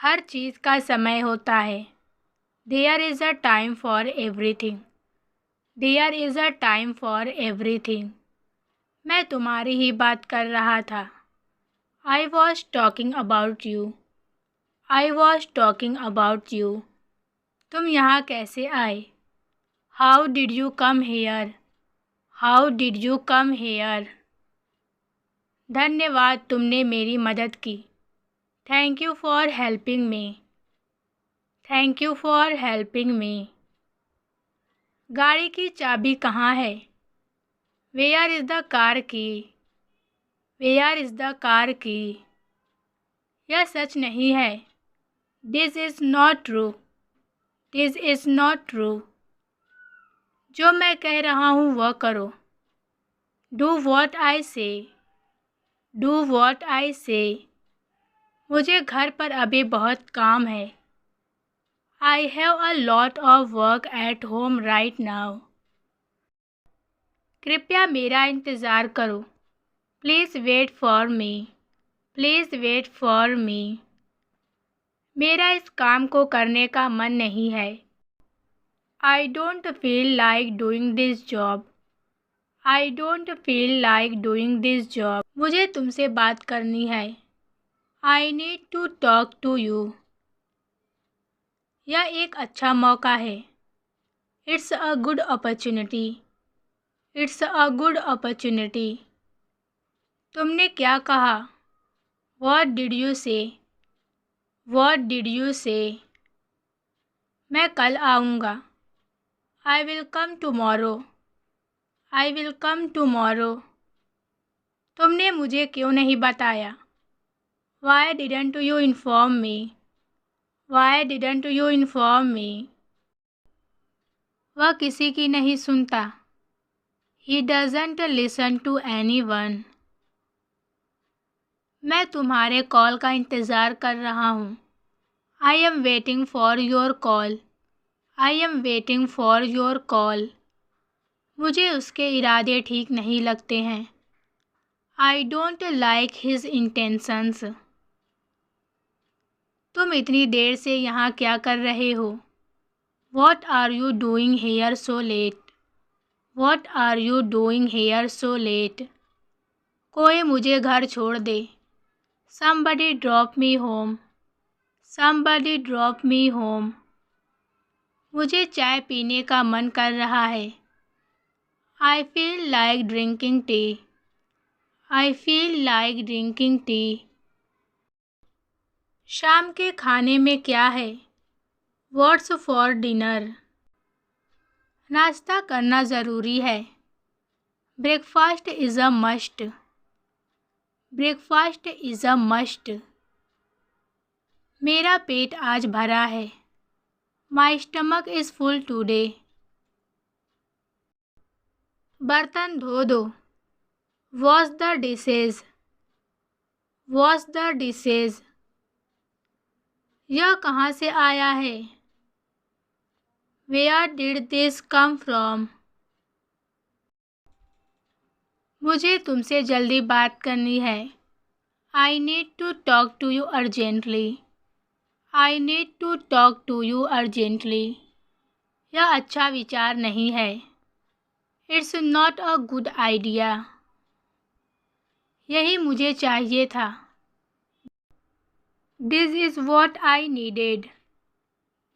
हर चीज़ का समय होता है। There is a time for everything. There is a time for everything. मैं तुम्हारी ही बात कर रहा था। I was talking about you. I was talking about you. तुम यहाँ कैसे आए? How did you come here? How did you come here? धन्यवाद, तुमने मेरी मदद की। Thank you for helping me. Thank you for helping me. गाड़ी की चाबी कहाँ है? वेयर इज़ द कार की? वेयर इज़ द कार की? यह सच नहीं है। This is not true. This is not true. जो मैं कह रहा हूँ वह करो। डू वॉट आई से। डू वॉट आई से। मुझे घर पर अभी बहुत काम है। I have a lot of work at home right now. कृपया मेरा इंतज़ार करो। Please wait for me. Please wait for me. मेरा इस काम को करने का मन नहीं है। I don't feel like doing this job. I don't feel like doing this job. मुझे तुमसे बात करनी है। I need to talk to you. यह एक अच्छा मौका है। It's a good opportunity. It's a good opportunity. तुमने क्या कहा? What did you say? What did you say? मैं कल आऊँगा। I will come tomorrow. I will come tomorrow. तुमने मुझे क्यों नहीं बताया? Why didn't you inform me? Why didn't you inform me? वह किसी की नहीं सुनता। He doesn't listen to anyone. मैं तुम्हारे कॉल का इंतज़ार कर रहा हूँ। I am waiting for your call. I am waiting for your call. मुझे उसके इरादे ठीक नहीं लगते हैं। I don't like his intentions. तुम इतनी देर से यहाँ क्या कर रहे हो? What are you doing here so late? What are you doing here so late? कोई मुझे घर छोड़ दे। Somebody drop me home. Somebody drop me home. मुझे चाय पीने का मन कर रहा है। I feel like drinking tea. I feel like drinking tea. शाम के खाने में क्या है? What's for dinner? नाश्ता करना ज़रूरी है। Breakfast is a must. Breakfast is a must. मेरा पेट आज भरा है। My stomach is full today. बर्तन धो दो। Wash the dishes. Wash the dishes. यह कहाँ से आया है? Where did this come from? मुझे तुमसे जल्दी बात करनी है। I need to talk to you urgently. I need to talk to you urgently. यह अच्छा विचार नहीं है। It's not a good idea. यही मुझे चाहिए था। This is what I needed.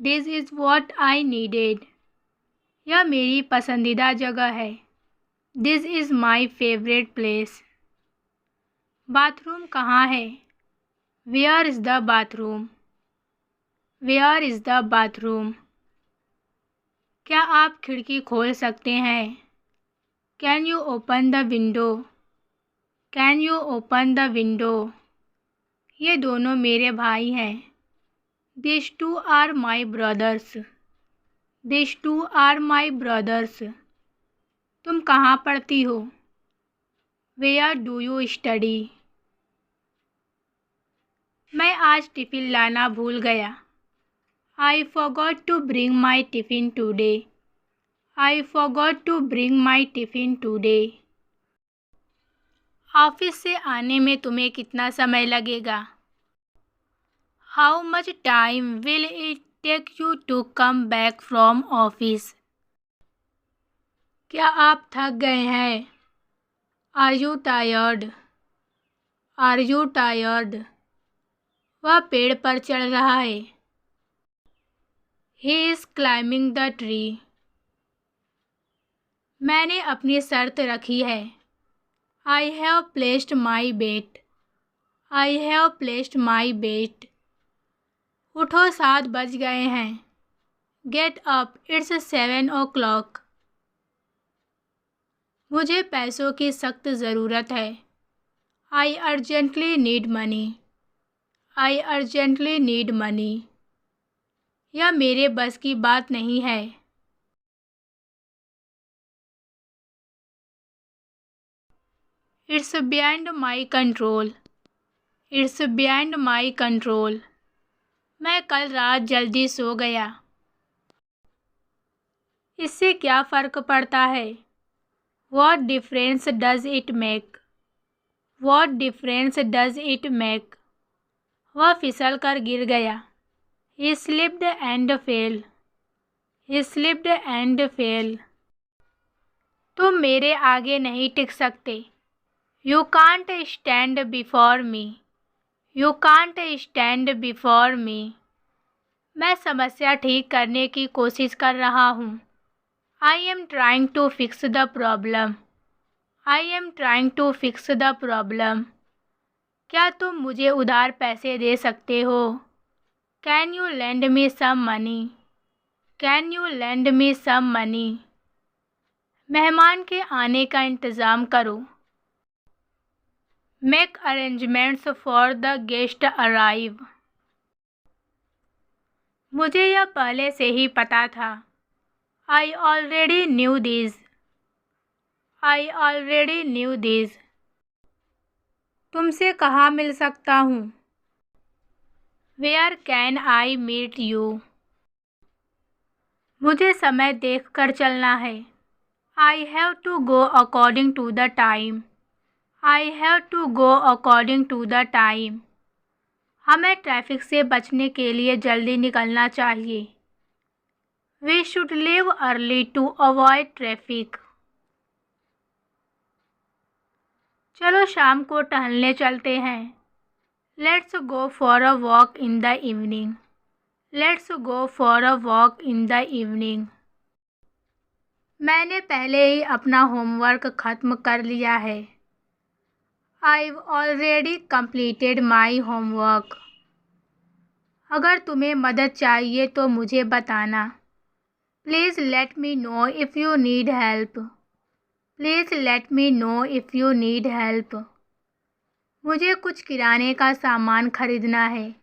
This is what I needed. यह मेरी पसंदीदा जगह है। This is my favorite place. Bathroom कहाँ है? Where is the bathroom? Where is the bathroom? क्या आप खिड़की खोल सकते हैं? Can you open the window? Can you open the window? ये दोनों मेरे भाई हैं। These two are my brothers. These two are my brothers. तुम कहाँ पढ़ती हो? Where do you study? मैं आज टिफ़िन लाना भूल गया। I forgot to bring my tiffin today. I forgot to bring my tiffin today. Office से आने में तुम्हें कितना समय लगेगा? How much time will it take you to come back from office? क्या आप थक गए हैं? Are you tired? Are you tired? वह पेड़ पर चढ़ रहा है. He is climbing the tree. मैंने अपनी शर्त रखी है. I have placed my bet. I have placed my bet. उठो 7 बज गए हैं. Get up, it's 7 o'clock. मुझे पैसों की सख्त ज़रूरत है. I urgently need money. I urgently need money. यह मेरे बस की बात नहीं है. It's beyond my control. It's beyond my control. मैं कल रात जल्दी सो गया. इससे क्या फ़र्क पड़ता है? What difference does it make? What difference does it make? वह फिसल कर गिर गया. He slipped and fell. He slipped and fell. तुम मेरे आगे नहीं टिक सकते. You can't stand before me. You can't stand before me. मैं समस्या ठीक करने की कोशिश कर रहा हूँ. I am trying to fix the problem. I am trying to fix the problem. क्या तुम मुझे उधार पैसे दे सकते हो? Can you lend me some money? Can you lend me some money? मेहमान के आने का इंतज़ाम करो. Make arrangements for the guest arrive. मुझे यह पहले से ही पता था. I already knew this. I already knew this. तुमसे कहाँ मिल सकता हूँ? Where can I meet you? मुझे समय देखकर चलना है. I have to go according to the time. I have to go according to the time. हमें ट्रैफिक से बचने के लिए जल्दी निकलना चाहिए. We should leave early to avoid traffic. चलो शाम को टहलने चलते हैं. Let's go for a walk in the evening. Let's go for a walk in the evening. मैंने पहले ही अपना होमवर्क ख़त्म कर लिया है. I've already completed my homework. अगर तुम्हें मदद चाहिए तो मुझे बताना. Please let me know if you need help. Please let me know if you need help. मुझे कुछ किराने का सामान खरीदना है.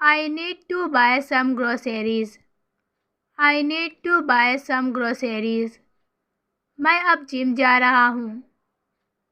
I need to buy some groceries. I need to buy some groceries. मैं अब जिम जा रहा हूँ.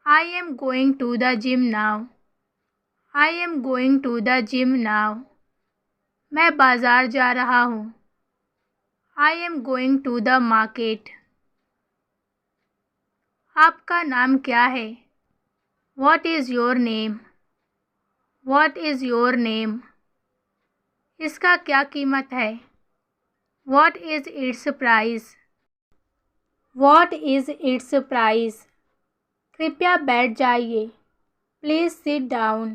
I am going to the gym now. I am going to the gym now. मैं बाज़ार जा रहा हूँ. I am going to the market. आपका नाम क्या है? What is your name? What is your name? इसका क्या कीमत है? What is its price? What is its price? कृपया बैठ जाइए. Please sit down.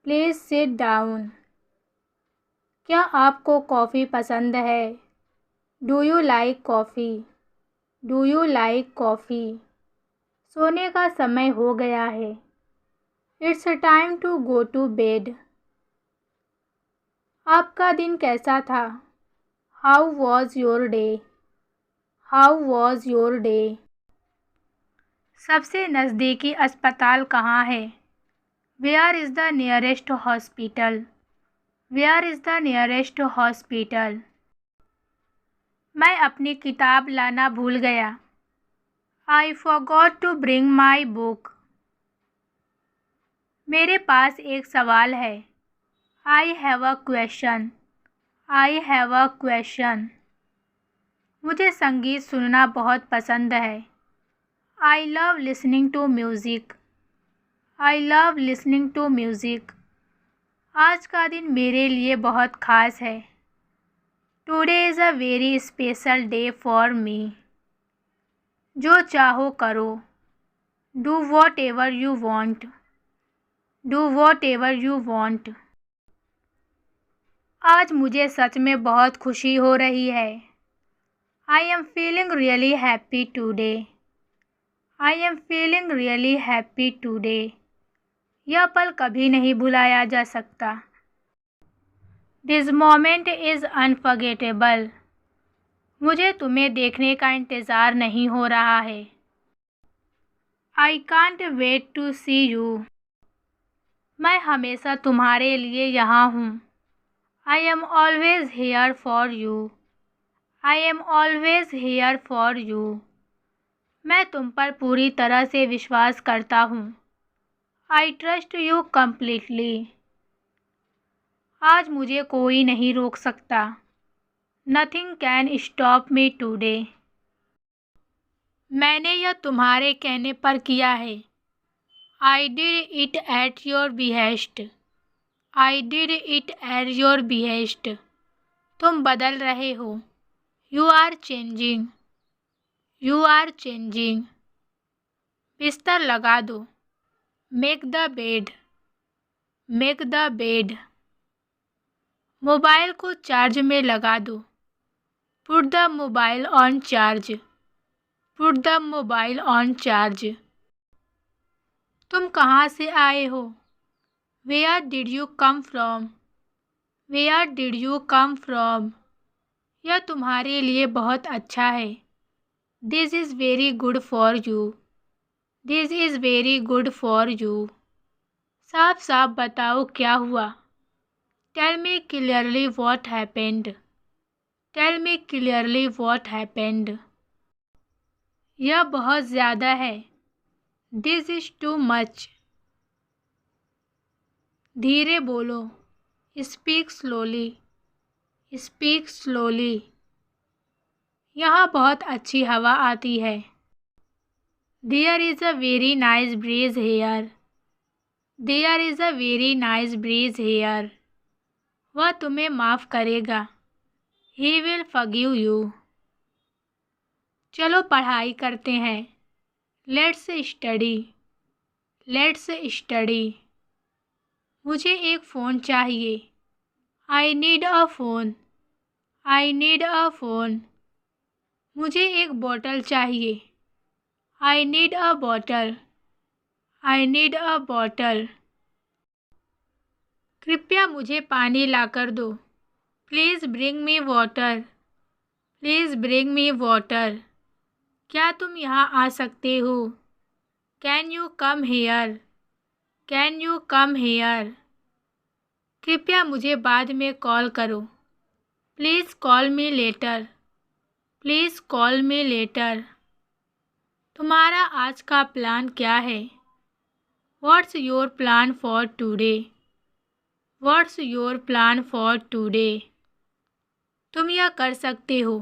Please sit down. क्या आपको कॉफ़ी पसंद है? Do you like coffee? Do you like coffee? सोने का समय हो गया है. It's time to go to bed. आपका दिन कैसा था? How was your day? How was your day? सबसे नज़दीकी अस्पताल कहाँ है? Where is the nearest hospital? Where is the nearest hospital? मैं अपनी किताब लाना भूल गया. I forgot to bring my book. मेरे पास एक सवाल है. I have a question. I have a question. मुझे संगीत सुनना बहुत पसंद है. I love listening to music. I love listening to music. आज का दिन मेरे लिए बहुत ख़ास है। Today is a very special day for me. जो चाहो करो। Do whatever you want. Do whatever you want. आज मुझे सच में बहुत खुशी हो रही है। I am feeling really happy today. I am feeling really happy today. यह पल कभी नहीं भुलाया जा सकता। This moment is unforgettable. मुझे तुम्हें देखने का इंतज़ार नहीं हो रहा है। I can't wait to C you. मैं हमेशा तुम्हारे लिए यहाँ हूँ। I am always here for you. I am always here for you. मैं तुम पर पूरी तरह से विश्वास करता हूँ। I trust you completely. आज मुझे कोई नहीं रोक सकता। Nothing can stop me today. मैंने यह तुम्हारे कहने पर किया है। I did it at your behest. I did it at your behest. तुम बदल रहे हो। You are changing. You are changing. बिस्तर लगा दो। Make the bed. Make the bed. Mobile को चार्ज में लगा दो। Put the mobile on charge. Put the mobile on charge. तुम कहाँ से आए हो? Where did you come from? Where did you come from? यह तुम्हारे लिए बहुत अच्छा है। This is very good for you. This is very good for you. साफ साफ बताओ क्या हुआ? Tell me clearly what happened. Tell me clearly what happened. यह बहुत ज़्यादा है। This is too much. धीरे बोलो। Speak slowly. Speak slowly. यहाँ बहुत अच्छी हवा आती है। There is a very nice breeze here. There is a very nice breeze here. वह तुम्हें माफ़ करेगा। He will forgive you. चलो पढ़ाई करते हैं। Let's study. Let's study. मुझे एक फ़ोन चाहिए। I need a phone. I need a phone. मुझे एक बोतल चाहिए। I need a bottle. I need a bottle. कृपया मुझे पानी लाकर दो। Please bring me water. Please bring me water. क्या तुम यहाँ आ सकते हो? Can you come hair? Can you come hair? कृपया मुझे बाद में कॉल करो। Please call me later. Please call me later. तुम्हारा आज का प्लान क्या है? What's your plan for today? What's your plan for today? तुम यह कर सकते हो।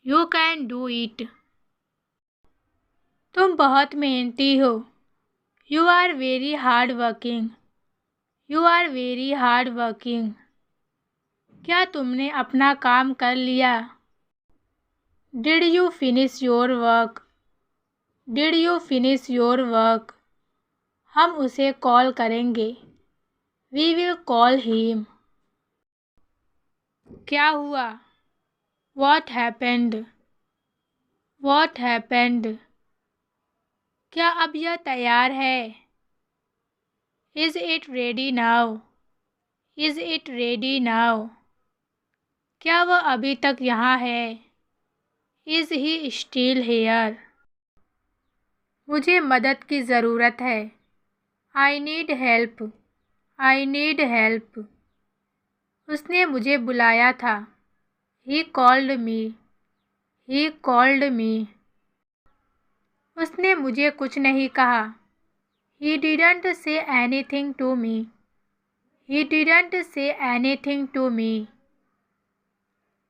You can do it. तुम बहुत मेहनती हो। You are very hard working. You are very hard working. क्या तुमने अपना काम कर लिया? Did you finish your work? Did you finish your work? हम उसे कॉल करेंगे। We will call him. क्या हुआ? What happened? What happened? क्या अब यह तैयार है? Is it ready now? Is it ready now? क्या वह अभी तक यहाँ है? Is he still here? मुझे मदद की ज़रूरत है। I need help. I need help. उसने मुझे बुलाया था। He called me. He called me. उसने मुझे कुछ नहीं कहा। He didn't say anything to me. He didn't say anything to me.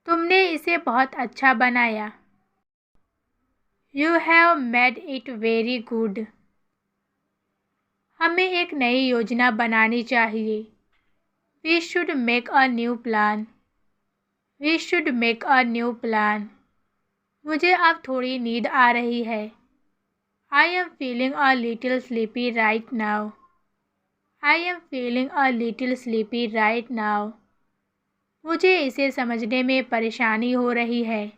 तुमने इसे बहुत अच्छा बनाया। You have made it very good. हमें एक नई योजना बनानी चाहिए। We should make a new plan. We should make a new plan. मुझे अब थोड़ी नींद आ रही है। I am feeling a little sleepy right now. I am feeling a little sleepy right now. मुझे इसे समझने में परेशानी हो रही है।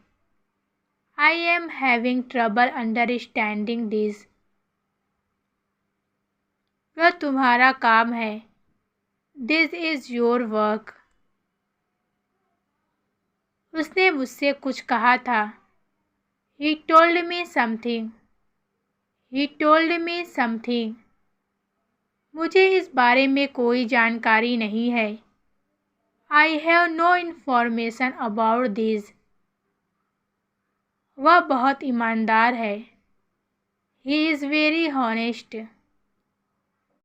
I am having trouble understanding this. वह तुम्हारा काम है। This is your work. उसने मुझसे कुछ कहा था। He told me something. He told me something. मुझे इस बारे में कोई जानकारी नहीं है। I have no information about this. वह बहुत ईमानदार है। He is very honest.